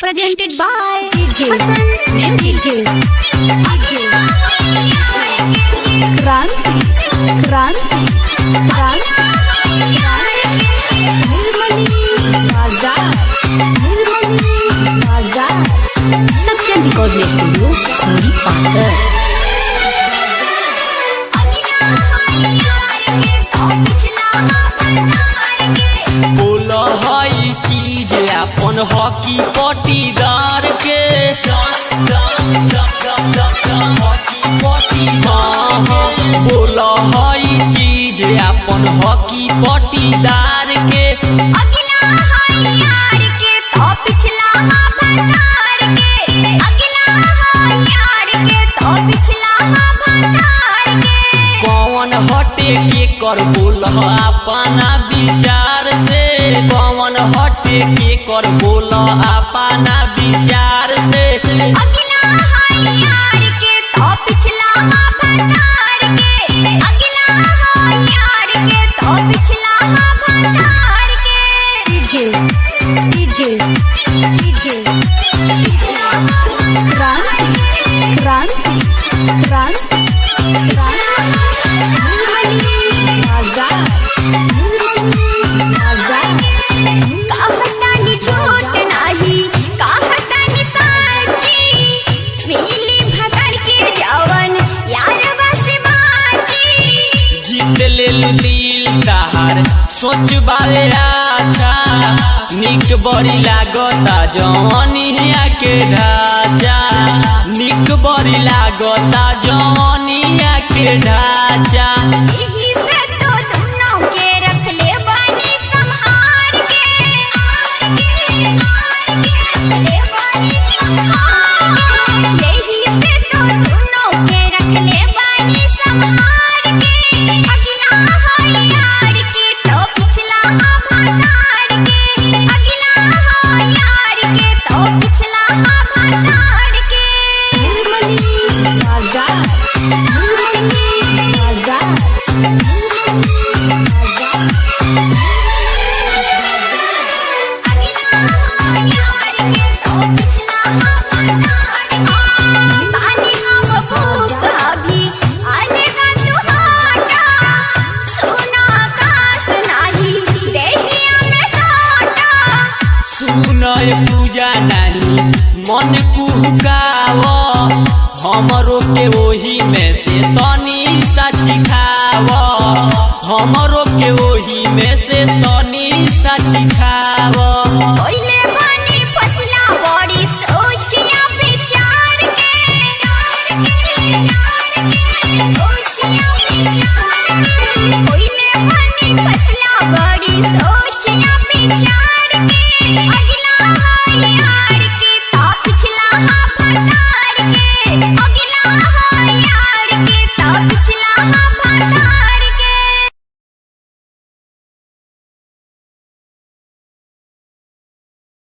presented by DJ Music. Kranti Satyam Recording Studio, Khori Pathar. बोला हई चीज अपन हॉकी पटीदार के बोला हई चीज अपन हॉकी पटीदार के अगला है यार के तो पिछला है भंडार के अगला है यार के तो पिछला है भंडार के कौन हटे के कर बोला अपना विचार से कौन हटे के कर बोला अपना विचार से अगला है यार के तो पिछला है भंडार के अगला है यार के तो पिछला है भंडार के DJ पिछला कहतानी झूठ नाही कहतानी साची मिली भतर के जवन यार बस बाजी जीत ले दिल तहार सोच बारे अच्छा निक बड़ी लागता जवानिया के ढांचा निक बड़ी लागता जवानिया के ढांचा यही से तो दोनों के रख ले बानी संहार के रख ले बानी संहार यही से तो दोनों के रख ले बानी संहार के अगला है यार के तो पिछला है भंडार के अगला है यार के तो पिछला है भंडार के सुनय पूजा नहीं मन कुहकाव हमरो के ओही में से तनी सची खाव हमरो के ओही में से तनी सची खाव ओइले बानी फसला बड़ी सोचिया विचार के सोचिया विचार ओइले बानी फसला बड़ी सोचिया विचार के अगला है यार के तो पिछला है भंडार के अगला है यार के तो पिछला है